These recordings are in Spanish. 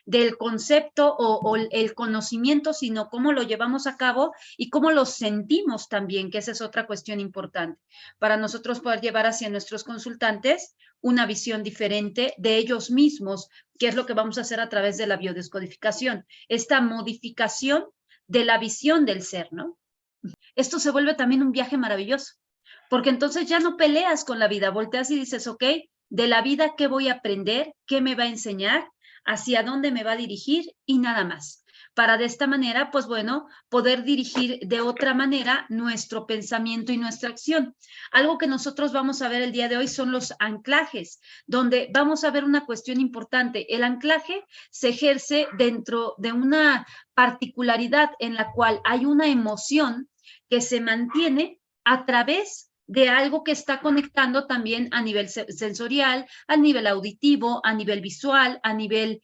del concepto o el conocimiento, sino cómo lo llevamos a cabo y cómo lo sentimos también, que esa es otra cuestión importante, para nosotros poder llevar hacia nuestros consultantes una visión diferente de ellos mismos, que es lo que vamos a hacer a través de la biodescodificación, esta modificación de la visión del ser, ¿no? Esto se vuelve también un viaje maravilloso, porque entonces ya no peleas con la vida, volteas y dices, ok, de la vida, ¿qué voy a aprender? ¿Qué me va a enseñar? ¿Hacia dónde me va a dirigir? Y nada más. Para de esta manera, pues bueno, poder dirigir de otra manera nuestro pensamiento y nuestra acción. Algo que nosotros vamos a ver el día de hoy son los anclajes, donde vamos a ver una cuestión importante. El anclaje se ejerce dentro de una particularidad en la cual hay una emoción que se mantiene a través de algo que está conectando también a nivel sensorial, a nivel auditivo, a nivel visual, a nivel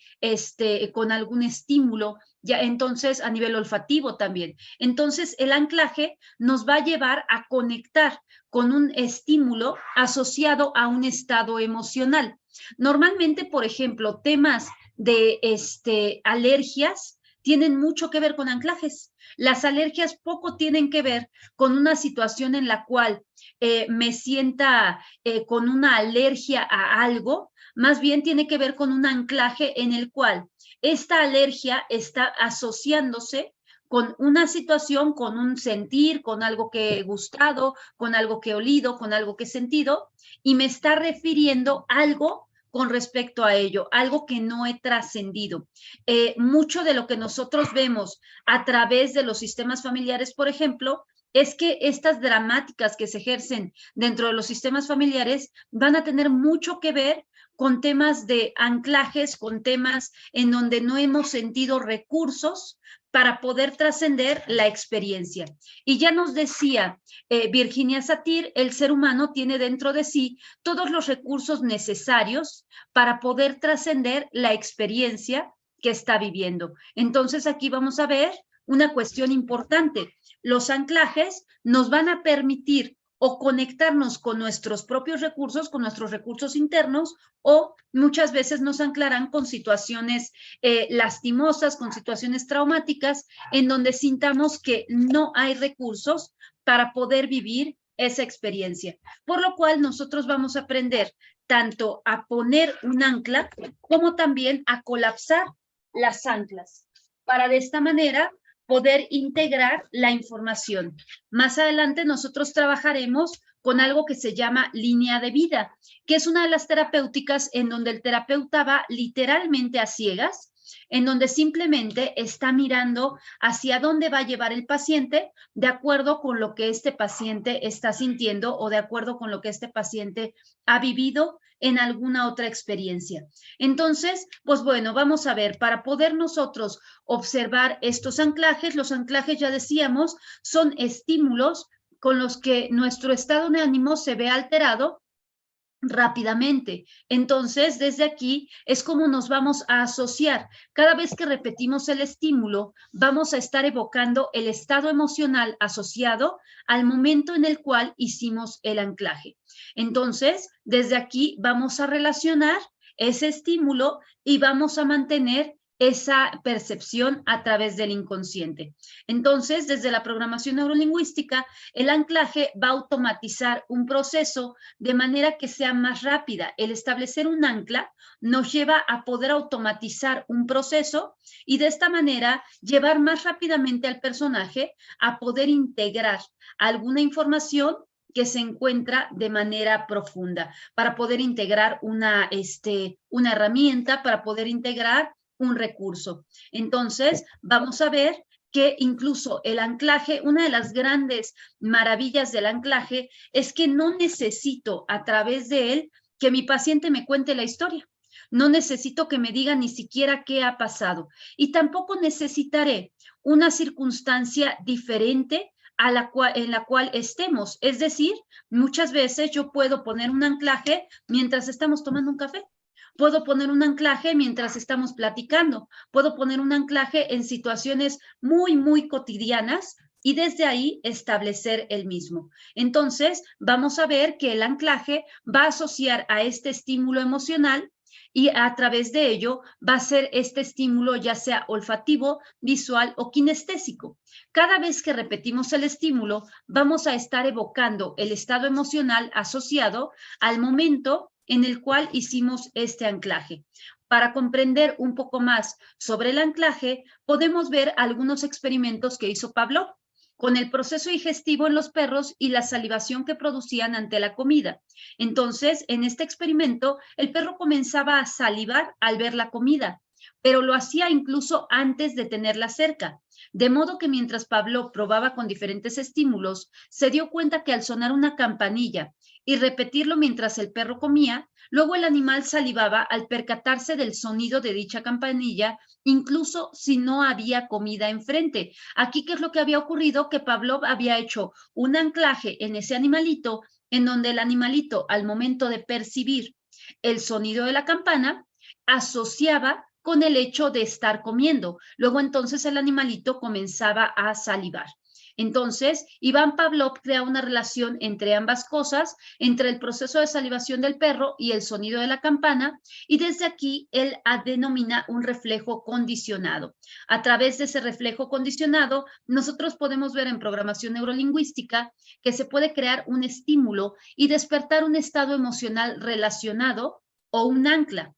con algún estímulo, ya entonces a nivel olfativo también. Entonces el anclaje nos va a llevar a conectar con un estímulo asociado a un estado emocional. Normalmente, por ejemplo, temas de alergias tienen mucho que ver con anclajes. Las alergias poco tienen que ver con una situación en la cual me sienta con una alergia a algo, más bien tiene que ver con un anclaje en el cual esta alergia está asociándose con una situación, con un sentir, con algo que he gustado, con algo que he olido, con algo que he sentido, y me está refiriendo algo con respecto a ello, algo que no he trascendido. Mucho de lo que nosotros vemos a través de los sistemas familiares, por ejemplo, es que estas dramáticas que se ejercen dentro de los sistemas familiares van a tener mucho que ver con temas de anclajes, con temas en donde no hemos sentido recursos para poder trascender la experiencia. Y ya nos decía Virginia Satir, el ser humano tiene dentro de sí todos los recursos necesarios para poder trascender la experiencia que está viviendo. Entonces aquí vamos a ver una cuestión importante. Los anclajes nos van a permitir o conectarnos con nuestros propios recursos, con nuestros recursos internos, o muchas veces nos anclarán con situaciones lastimosas, con situaciones traumáticas, en donde sintamos que no hay recursos para poder vivir esa experiencia. Por lo cual nosotros vamos a aprender tanto a poner un ancla como también a colapsar las anclas, para de esta manera poder integrar la información. Más adelante nosotros trabajaremos con algo que se llama línea de vida, que es una de las terapéuticas en donde el terapeuta va literalmente a ciegas, en donde simplemente está mirando hacia dónde va a llevar el paciente de acuerdo con lo que este paciente está sintiendo o de acuerdo con lo que este paciente ha vivido en alguna otra experiencia. Entonces, pues bueno, vamos a ver, para poder nosotros observar estos anclajes, los anclajes ya decíamos, son estímulos con los que nuestro estado de ánimo se ve alterado rápidamente. Entonces, desde aquí es como nos vamos a asociar. Cada vez que repetimos el estímulo, vamos a estar evocando el estado emocional asociado al momento en el cual hicimos el anclaje. Entonces, desde aquí vamos a relacionar ese estímulo y vamos a mantener esa percepción a través del inconsciente. Entonces, desde la programación neurolingüística, el anclaje va a automatizar un proceso de manera que sea más rápida. El establecer un ancla nos lleva a poder automatizar un proceso y de esta manera llevar más rápidamente al personaje a poder integrar alguna información que se encuentra de manera profunda, para poder integrar una herramienta, para poder integrar un recurso. Entonces, vamos a ver que incluso el anclaje, una de las grandes maravillas del anclaje es que no necesito a través de él que mi paciente me cuente la historia. No necesito que me diga ni siquiera qué ha pasado. Y tampoco necesitaré una circunstancia diferente en la cual estemos. Es decir, muchas veces yo puedo poner un anclaje mientras estamos tomando un café. Puedo poner un anclaje mientras estamos platicando. Puedo poner un anclaje en situaciones muy, muy cotidianas y desde ahí establecer el mismo. Entonces, vamos a ver que el anclaje va a asociar a este estímulo emocional y a través de ello va a ser este estímulo ya sea olfativo, visual o kinestésico. Cada vez que repetimos el estímulo, vamos a estar evocando el estado emocional asociado al momento en el cual hicimos este anclaje. Para comprender un poco más sobre el anclaje, podemos ver algunos experimentos que hizo Pavlov con el proceso digestivo en los perros y la salivación que producían ante la comida. Entonces, en este experimento, el perro comenzaba a salivar al ver la comida, pero lo hacía incluso antes de tenerla cerca. De modo que mientras Pablo probaba con diferentes estímulos, se dio cuenta que al sonar una campanilla y repetirlo mientras el perro comía, luego el animal salivaba al percatarse del sonido de dicha campanilla, incluso si no había comida enfrente. Aquí, ¿qué es lo que había ocurrido? Que Pavlov había hecho un anclaje en ese animalito, en donde el animalito, al momento de percibir el sonido de la campana, asociaba con el hecho de estar comiendo. Luego entonces el animalito comenzaba a salivar. Entonces, Iván Pavlov crea una relación entre ambas cosas, entre el proceso de salivación del perro y el sonido de la campana, y desde aquí él denomina un reflejo condicionado. A través de ese reflejo condicionado, nosotros podemos ver en programación neurolingüística que se puede crear un estímulo y despertar un estado emocional relacionado o un ancla.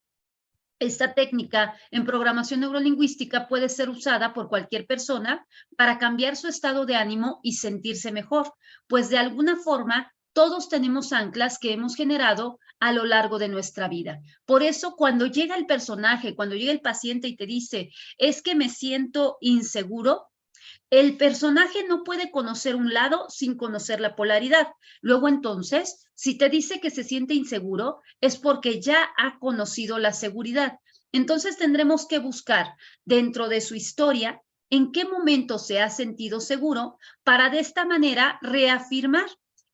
Esta técnica en programación neurolingüística puede ser usada por cualquier persona para cambiar su estado de ánimo y sentirse mejor, pues de alguna forma todos tenemos anclas que hemos generado a lo largo de nuestra vida. Por eso cuando llega el personaje, cuando llega el paciente y te dice, es que me siento inseguro, el personaje no puede conocer un lado sin conocer la polaridad. Luego entonces, si te dice que se siente inseguro, es porque ya ha conocido la seguridad. Entonces tendremos que buscar dentro de su historia en qué momento se ha sentido seguro para de esta manera reafirmar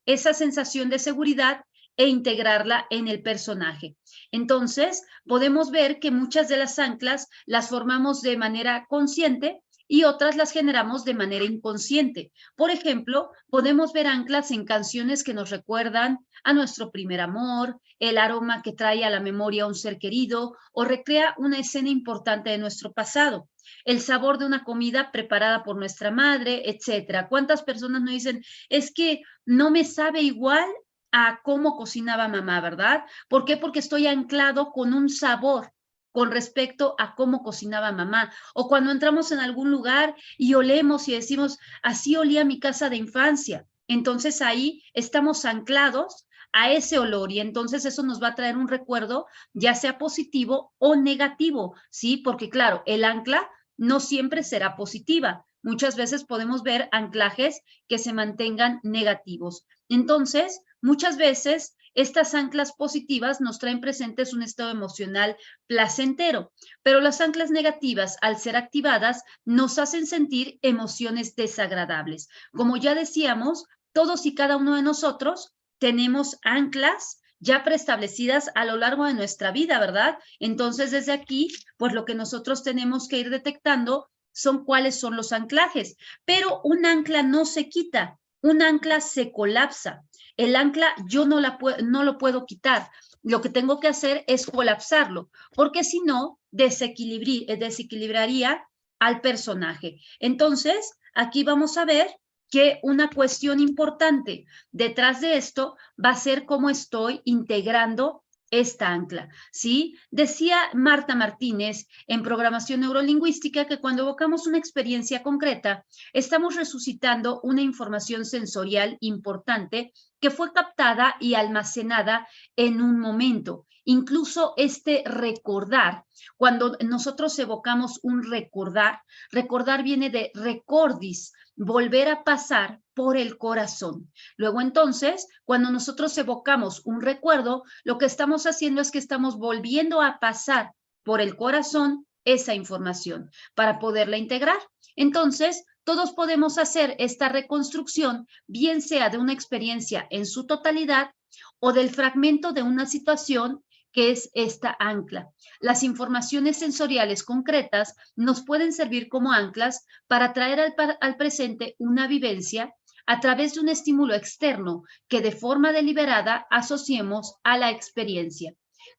esa sensación de seguridad e integrarla en el personaje. Entonces, podemos ver que muchas de las anclas las formamos de manera consciente y otras las generamos de manera inconsciente. Por ejemplo, podemos ver anclas en canciones que nos recuerdan a nuestro primer amor, el aroma que trae a la memoria a un ser querido o recrea una escena importante de nuestro pasado, el sabor de una comida preparada por nuestra madre, etcétera. ¿Cuántas personas nos dicen, es que no me sabe igual a cómo cocinaba mamá, ¿verdad? ¿Por qué? Porque estoy anclado con un sabor con respecto a cómo cocinaba mamá. O cuando entramos en algún lugar y olemos y decimos, así olía mi casa de infancia. Entonces ahí estamos anclados a ese olor y entonces eso nos va a traer un recuerdo, ya sea positivo o negativo, ¿sí? Porque claro, el ancla no siempre será positiva. Muchas veces podemos ver anclajes que se mantengan negativos. Entonces, muchas veces estas anclas positivas nos traen presentes un estado emocional placentero, pero las anclas negativas, al ser activadas, nos hacen sentir emociones desagradables. Como ya decíamos, todos y cada uno de nosotros tenemos anclas ya preestablecidas a lo largo de nuestra vida, ¿verdad? Entonces, desde aquí, pues lo que nosotros tenemos que ir detectando son cuáles son los anclajes, pero un ancla no se quita, un ancla se colapsa. El ancla yo no lo puedo quitar. Lo que tengo que hacer es colapsarlo, porque si no, desequilibraría al personaje. Entonces, aquí vamos a ver que una cuestión importante detrás de esto va a ser cómo estoy integrando esta ancla, ¿sí? Decía Marta Martínez en programación neurolingüística que cuando evocamos una experiencia concreta, estamos resucitando una información sensorial importante que fue captada y almacenada en un momento. Incluso este recordar, cuando nosotros evocamos un recordar, recordar viene de recordis, volver a pasar por el corazón. Luego entonces, cuando nosotros evocamos un recuerdo, lo que estamos haciendo es que estamos volviendo a pasar por el corazón esa información para poderla integrar. Entonces, todos podemos hacer esta reconstrucción, bien sea de una experiencia en su totalidad o del fragmento de una situación que es esta ancla. Las informaciones sensoriales concretas nos pueden servir como anclas para traer al presente una vivencia a través de un estímulo externo que de forma deliberada asociemos a la experiencia.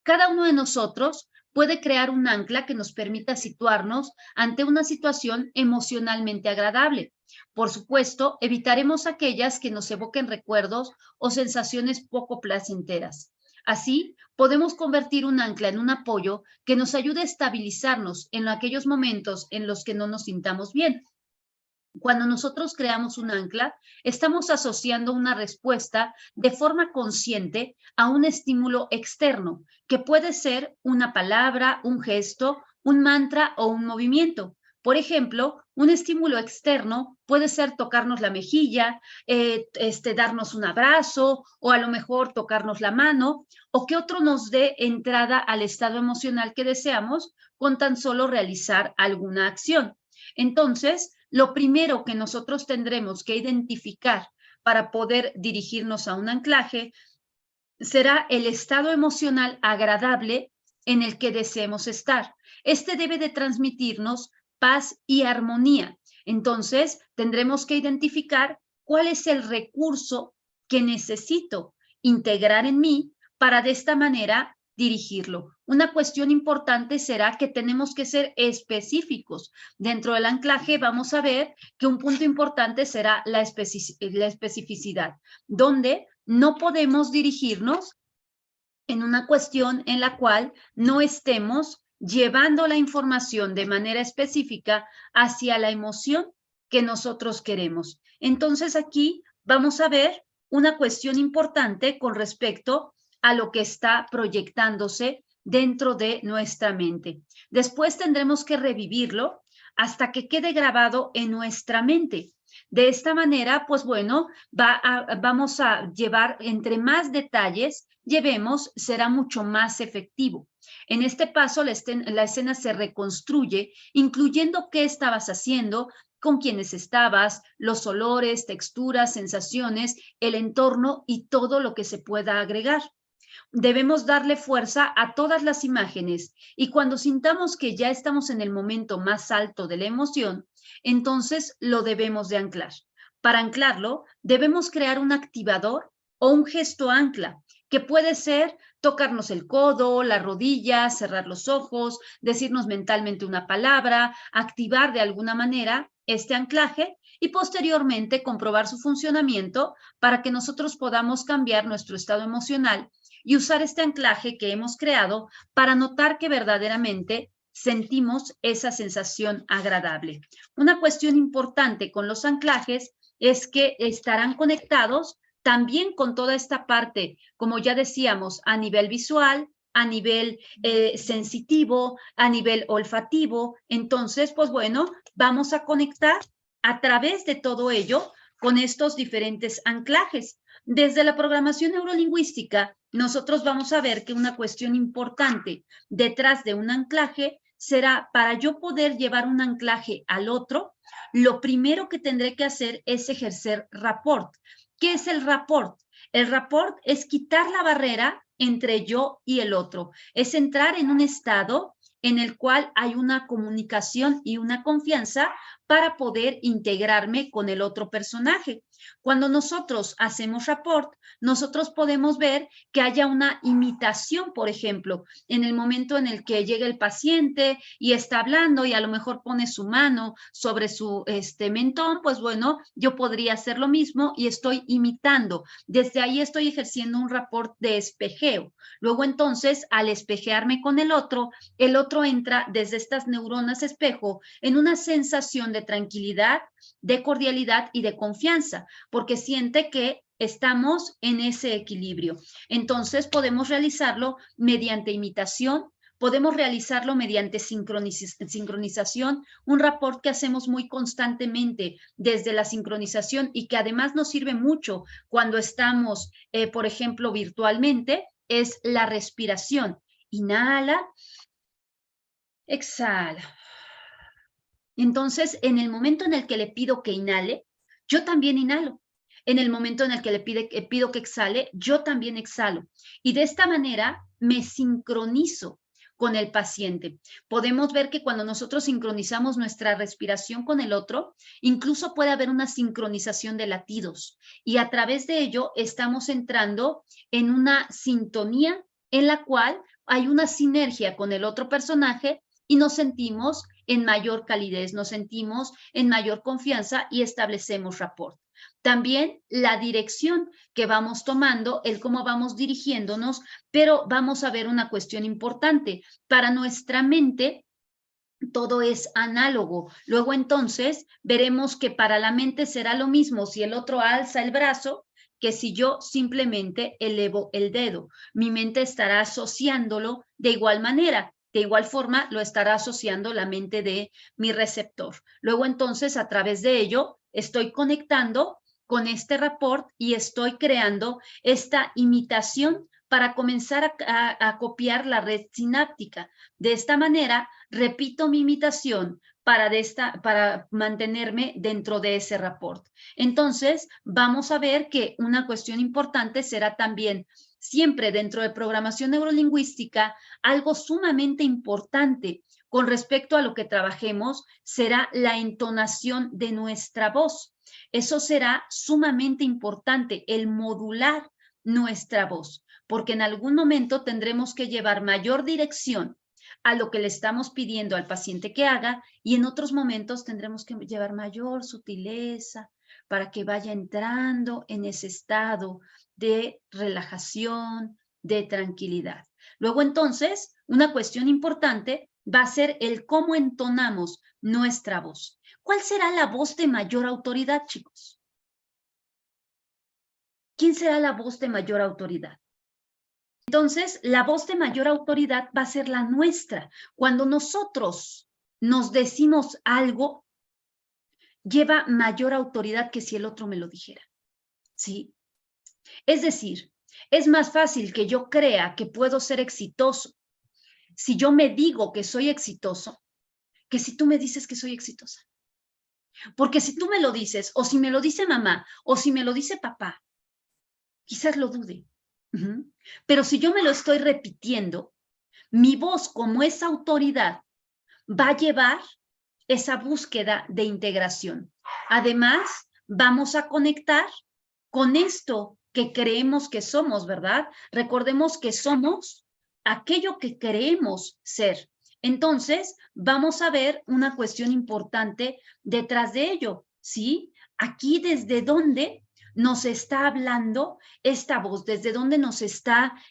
Cada uno de nosotros puede crear un ancla que nos permita situarnos ante una situación emocionalmente agradable. Por supuesto, evitaremos aquellas que nos evoquen recuerdos o sensaciones poco placenteras. Así, podemos convertir un ancla en un apoyo que nos ayude a estabilizarnos en aquellos momentos en los que no nos sintamos bien. Cuando nosotros creamos un ancla, estamos asociando una respuesta de forma consciente a un estímulo externo, que puede ser una palabra, un gesto, un mantra o un movimiento. Por ejemplo, un estímulo externo puede ser tocarnos la mejilla, darnos un abrazo o a lo mejor tocarnos la mano o que otro nos dé entrada al estado emocional que deseamos con tan solo realizar alguna acción. Entonces, lo primero que nosotros tendremos que identificar para poder dirigirnos a un anclaje será el estado emocional agradable en el que deseemos estar. Este debe de transmitirnos paz y armonía. Entonces, tendremos que identificar cuál es el recurso que necesito integrar en mí para de esta manera dirigirlo. Una cuestión importante será que tenemos que ser específicos. Dentro del anclaje vamos a ver que un punto importante será la especificidad, donde no podemos dirigirnos en una cuestión en la cual no estemos llevando la información de manera específica hacia la emoción que nosotros queremos. Entonces aquí vamos a ver una cuestión importante con respecto a lo que está proyectándose dentro de nuestra mente. Después tendremos que revivirlo hasta que quede grabado en nuestra mente. De esta manera, pues bueno, vamos a llevar entre más detalles llevemos, será mucho más efectivo. En este paso, la escena se reconstruye, incluyendo qué estabas haciendo, con quiénes estabas, los olores, texturas, sensaciones, el entorno y todo lo que se pueda agregar. Debemos darle fuerza a todas las imágenes y cuando sintamos que ya estamos en el momento más alto de la emoción, entonces lo debemos de anclar. Para anclarlo, debemos crear un activador o un gesto ancla, que puede ser tocarnos el codo, la rodilla, cerrar los ojos, decirnos mentalmente una palabra, activar de alguna manera este anclaje y posteriormente comprobar su funcionamiento para que nosotros podamos cambiar nuestro estado emocional y usar este anclaje que hemos creado para notar que verdaderamente sentimos esa sensación agradable. Una cuestión importante con los anclajes es que estarán conectados también con toda esta parte, como ya decíamos, a nivel visual, a nivel sensitivo, a nivel olfativo. Entonces, pues bueno, vamos a conectar a través de todo ello con estos diferentes anclajes. Desde la programación neurolingüística, nosotros vamos a ver que una cuestión importante detrás de un anclaje será para yo poder llevar un anclaje al otro, lo primero que tendré que hacer es ejercer rapport. ¿Qué es el rapport? El rapport es quitar la barrera entre yo y el otro, es entrar en un estado en el cual hay una comunicación y una confianza para poder integrarme con el otro personaje. Cuando nosotros hacemos rapport, nosotros podemos ver que haya una imitación, por ejemplo, en el momento en el que llega el paciente y está hablando y a lo mejor pone su mano sobre su mentón, pues bueno, yo podría hacer lo mismo y estoy imitando. Desde ahí estoy ejerciendo un rapport de espejeo. Luego entonces, al espejearme con el otro entra desde estas neuronas espejo en una sensación de tranquilidad, de cordialidad y de confianza, porque siente que estamos en ese equilibrio. Entonces podemos realizarlo mediante imitación, podemos realizarlo mediante sincronización, un rapport que hacemos muy constantemente desde la sincronización y que además nos sirve mucho cuando estamos, por ejemplo, virtualmente, es la respiración. Inhala, exhala. Entonces, en el momento en el que le pido que inhale, yo también inhalo. En el momento en el que le pido que exhale, yo también exhalo. Y de esta manera me sincronizo con el paciente. Podemos ver que cuando nosotros sincronizamos nuestra respiración con el otro, incluso puede haber una sincronización de latidos. Y a través de ello estamos entrando en una sintonía en la cual hay una sinergia con el otro personaje y nos sentimos en mayor calidez, nos sentimos en mayor confianza y establecemos rapport. También la dirección que vamos tomando, el cómo vamos dirigiéndonos, pero vamos a ver una cuestión importante. Para nuestra mente, todo es análogo. Luego entonces veremos que para la mente será lo mismo si el otro alza el brazo que si yo simplemente elevo el dedo. Mi mente estará asociándolo de igual manera. De igual forma lo estará asociando la mente de mi receptor. Luego entonces a través de ello estoy conectando con este rapport y estoy creando esta imitación para comenzar a copiar la red sináptica. De esta manera, repito mi imitación para mantenerme dentro de ese rapport. Entonces, vamos a ver que una cuestión importante será también siempre dentro de programación neurolingüística, algo sumamente importante con respecto a lo que trabajemos será la entonación de nuestra voz. Eso será sumamente importante, el modular nuestra voz, porque en algún momento tendremos que llevar mayor dirección a lo que le estamos pidiendo al paciente que haga y en otros momentos tendremos que llevar mayor sutileza para que vaya entrando en ese estado de relajación, de tranquilidad. Luego entonces, una cuestión importante va a ser el cómo entonamos nuestra voz. ¿Cuál será la voz de mayor autoridad, chicos? ¿Quién será la voz de mayor autoridad? Entonces, la voz de mayor autoridad va a ser la nuestra. Cuando nosotros nos decimos algo, lleva mayor autoridad que si el otro me lo dijera. ¿Sí? Es decir, es más fácil que yo crea que puedo ser exitoso si yo me digo que soy exitoso que si tú me dices que soy exitosa. Porque si tú me lo dices, o si me lo dice mamá, o si me lo dice papá, quizás lo dude. Pero si yo me lo estoy repitiendo, mi voz como esa autoridad va a llevar esa búsqueda de integración. Además, vamos a conectar con esto que creemos que somos, ¿verdad? Recordemos que somos aquello que creemos ser. Entonces, vamos a ver una cuestión importante detrás de ello, ¿sí? Aquí desde dónde nos está hablando esta voz, desde dónde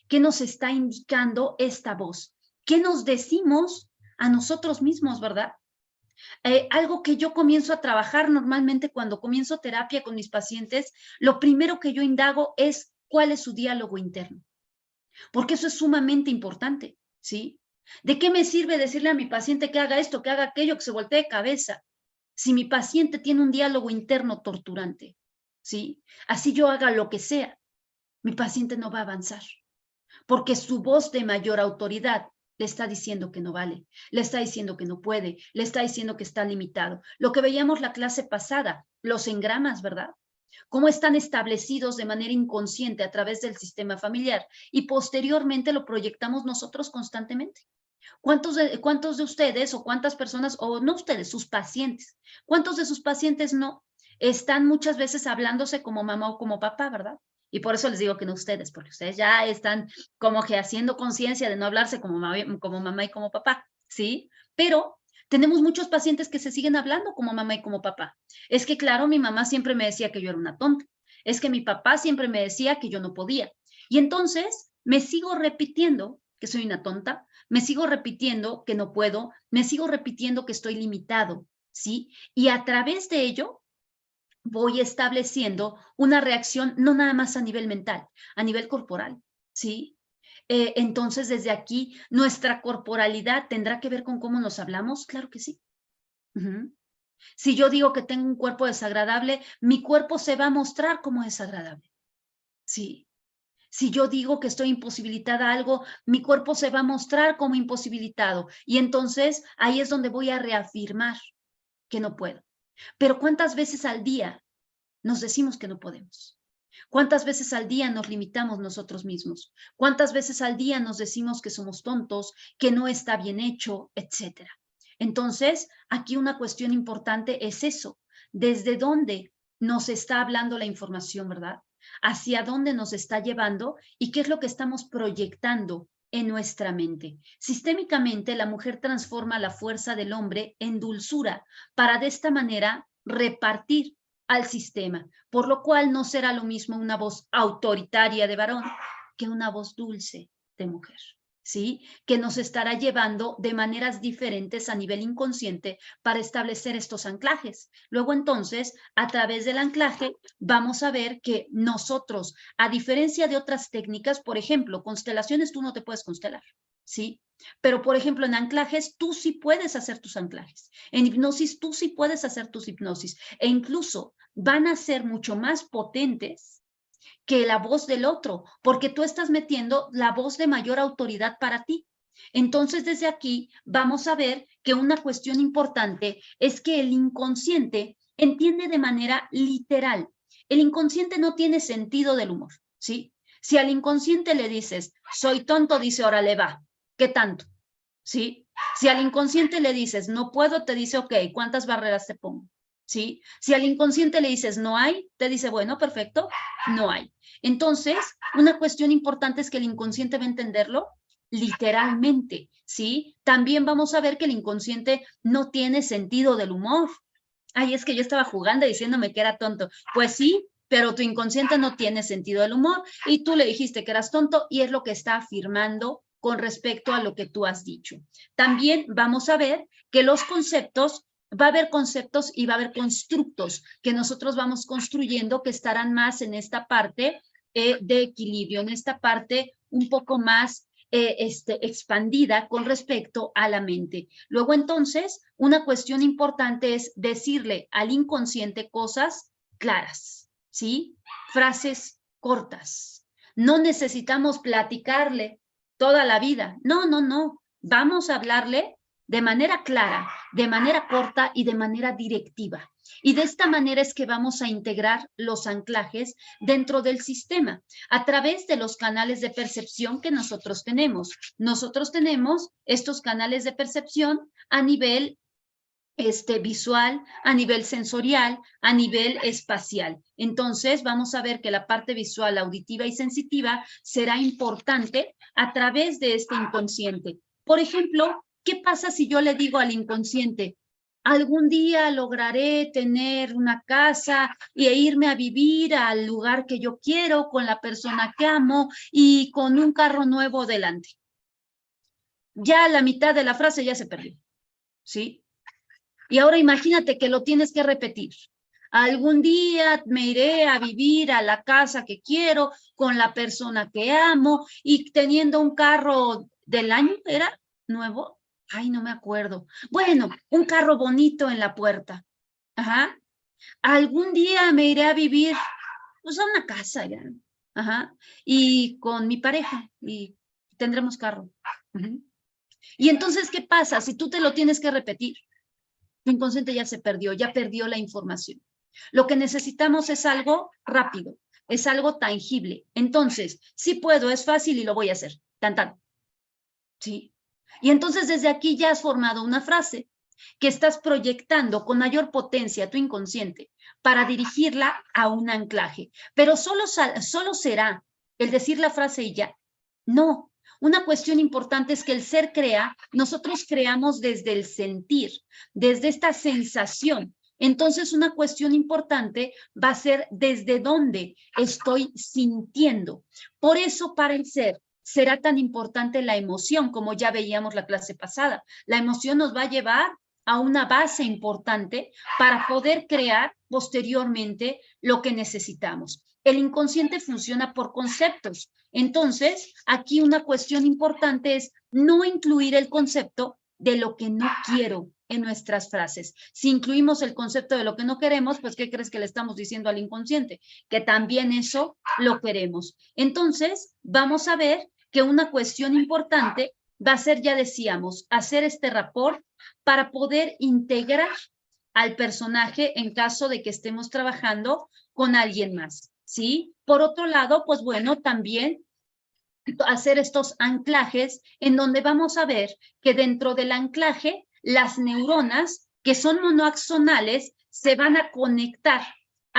qué nos está indicando esta voz, qué nos decimos a nosotros mismos, ¿verdad? Algo que yo comienzo a trabajar normalmente cuando comienzo terapia con mis pacientes, lo primero que yo indago es cuál es su diálogo interno, porque eso es sumamente importante, ¿sí? ¿De qué me sirve decirle a mi paciente que haga esto, que haga aquello, que se voltee de cabeza, si mi paciente tiene un diálogo interno torturante, ¿sí? Así yo haga lo que sea, mi paciente no va a avanzar, porque su voz de mayor autoridad le está diciendo que no vale, le está diciendo que no puede, le está diciendo que está limitado. Lo que veíamos la clase pasada, los engramas, ¿verdad? Cómo están establecidos de manera inconsciente a través del sistema familiar y posteriormente lo proyectamos nosotros constantemente. ¿Cuántos de ustedes o cuántas personas, o no ustedes, sus pacientes, cuántos de sus pacientes no están muchas veces hablándose como mamá o como papá, ¿verdad? Y por eso les digo que no ustedes, porque ustedes ya están como que haciendo conciencia de no hablarse como mamá y como papá, ¿sí? Pero tenemos muchos pacientes que se siguen hablando como mamá y como papá. Es que, claro, mi mamá siempre me decía que yo era una tonta. Es que mi papá siempre me decía que yo no podía. Y entonces me sigo repitiendo que soy una tonta, me sigo repitiendo que no puedo, me sigo repitiendo que estoy limitado, ¿sí? Y a través de ello voy estableciendo una reacción no nada más a nivel mental, a nivel corporal, ¿sí? Entonces, desde aquí, ¿nuestra corporalidad tendrá que ver con cómo nos hablamos? Claro que sí. Si yo digo que tengo un cuerpo desagradable, mi cuerpo se va a mostrar como desagradable, ¿sí? Si yo digo que estoy imposibilitada a algo, mi cuerpo se va a mostrar como imposibilitado. Y entonces ahí es donde voy a reafirmar que no puedo. Pero ¿cuántas veces al día nos decimos que no podemos? ¿Cuántas veces al día nos limitamos nosotros mismos? ¿Cuántas veces al día nos decimos que somos tontos, que no está bien hecho, etcétera? Entonces, aquí una cuestión importante es eso. ¿Desde dónde nos está hablando la información, verdad? hacia dónde nos está llevando y qué es lo que estamos proyectando en nuestra mente. Sistémicamente, la mujer transforma la fuerza del hombre en dulzura para de esta manera repartir al sistema, por lo cual no será lo mismo una voz autoritaria de varón que una voz dulce de mujer. ¿Sí? Que nos estará llevando de maneras diferentes a nivel inconsciente para establecer estos anclajes. Luego entonces, a través del anclaje, vamos a ver que nosotros, a diferencia de otras técnicas, por ejemplo, constelaciones, tú no te puedes constelar, ¿sí? Pero, por ejemplo, en anclajes, tú sí puedes hacer tus anclajes. En hipnosis, tú sí puedes hacer tus hipnosis. E incluso van a ser mucho más potentes que la voz del otro, porque tú estás metiendo la voz de mayor autoridad para ti. Entonces, desde aquí vamos a ver que una cuestión importante es que el inconsciente entiende de manera literal. El inconsciente no tiene sentido del humor, ¿sí? Si al inconsciente le dices, soy tonto, dice, órale, va, ¿qué tanto? ¿Sí? Si al inconsciente le dices, no puedo, te dice, ok, ¿cuántas barreras te pongo? ¿Sí? Si al inconsciente le dices, no hay, te dice, bueno, perfecto, no hay. Entonces, una cuestión importante es que el inconsciente va a entenderlo literalmente, ¿sí? También vamos a ver que el inconsciente no tiene sentido del humor. Ay, es que yo estaba jugando diciéndome que era tonto. Pues sí, pero tu inconsciente no tiene sentido del humor y tú le dijiste que eras tonto y es lo que está afirmando con respecto a lo que tú has dicho. También vamos a ver que los conceptos, va a haber conceptos y va a haber constructos que nosotros vamos construyendo que estarán más en esta parte de equilibrio, en esta parte un poco más expandida con respecto a la mente. Luego entonces, una cuestión importante es decirle al inconsciente cosas claras, ¿sí? Frases cortas. No necesitamos platicarle toda la vida. No, no, no. Vamos a hablarle de manera clara, de manera corta y de manera directiva. Y de esta manera es que vamos a integrar los anclajes dentro del sistema a través de los canales de percepción que nosotros tenemos. Nosotros tenemos estos canales de percepción a nivel visual, a nivel sensorial, a nivel espacial. Entonces, vamos a ver que la parte visual, auditiva y sensitiva será importante a través de este inconsciente. Por ejemplo, ¿qué pasa si yo le digo al inconsciente, algún día lograré tener una casa e irme a vivir al lugar que yo quiero, con la persona que amo y con un carro nuevo delante? Ya la mitad de la frase ya se perdió, ¿sí? Y ahora imagínate que lo tienes que repetir. Algún día me iré a vivir a la casa que quiero, con la persona que amo y teniendo un carro del año, ¿era nuevo? Ay, no me acuerdo. Bueno, un carro bonito en la puerta. Ajá. Algún día me iré a vivir, pues, a una casa ya. Ajá. Y con mi pareja y tendremos carro. Uh-huh. Y entonces, ¿qué pasa si tú te lo tienes que repetir? Tu inconsciente ya se perdió, ya perdió la información. Lo que necesitamos es algo rápido, es algo tangible. Entonces, sí puedo, es fácil y lo voy a hacer. Tan, tan. ¿Sí? Y entonces desde aquí ya has formado una frase que estás proyectando con mayor potencia a tu inconsciente para dirigirla a un anclaje. Pero solo será el decir la frase y ya. No, una cuestión importante es que el ser crea, nosotros creamos desde el sentir, desde esta sensación. Entonces, una cuestión importante va a ser desde dónde estoy sintiendo. Por eso, para el ser, será tan importante la emoción, como ya veíamos la clase pasada. La emoción nos va a llevar a una base importante para poder crear posteriormente lo que necesitamos. El inconsciente funciona por conceptos. Entonces, aquí una cuestión importante es no incluir el concepto de lo que no quiero en nuestras frases. Si incluimos el concepto de lo que no queremos, pues ¿qué crees que le estamos diciendo al inconsciente? Que también eso lo queremos. Entonces, vamos a ver que una cuestión importante va a ser, ya decíamos, hacer este rapport para poder integrar al personaje en caso de que estemos trabajando con alguien más, ¿sí? Por otro lado, pues bueno, también hacer estos anclajes en donde vamos a ver que dentro del anclaje las neuronas que son monoaxonales se van a conectar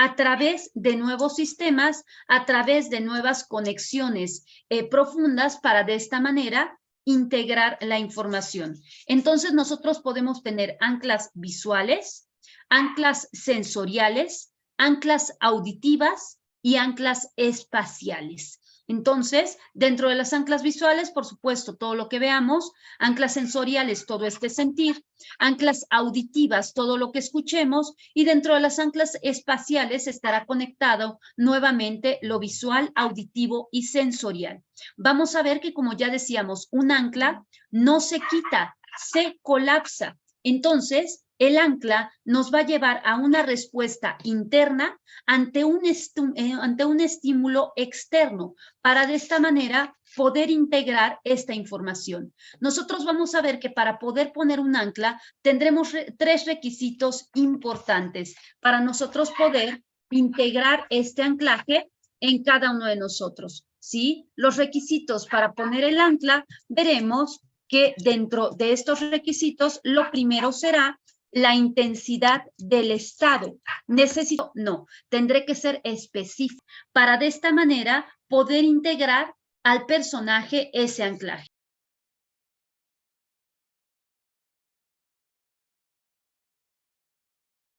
a través de nuevos sistemas, a través de nuevas conexiones profundas para de esta manera integrar la información. Entonces nosotros podemos tener anclas visuales, anclas sensoriales, anclas auditivas y anclas espaciales. Entonces, dentro de las anclas visuales, por supuesto, todo lo que veamos, anclas sensoriales, todo este sentir, anclas auditivas, todo lo que escuchemos, y dentro de las anclas espaciales estará conectado nuevamente lo visual, auditivo y sensorial. Vamos a ver que, como ya decíamos, un ancla no se quita, se colapsa. Entonces, el ancla nos va a llevar a una respuesta interna ante un estímulo externo, para de esta manera poder integrar esta información. Nosotros vamos a ver que para poder poner un ancla tendremos tres requisitos importantes para nosotros poder integrar este anclaje en cada uno de nosotros, ¿sí? Los requisitos para poner el ancla, veremos que dentro de estos requisitos, lo primero será la intensidad del estado. Necesito, no, tendré que ser específico para de esta manera poder integrar al personaje ese anclaje.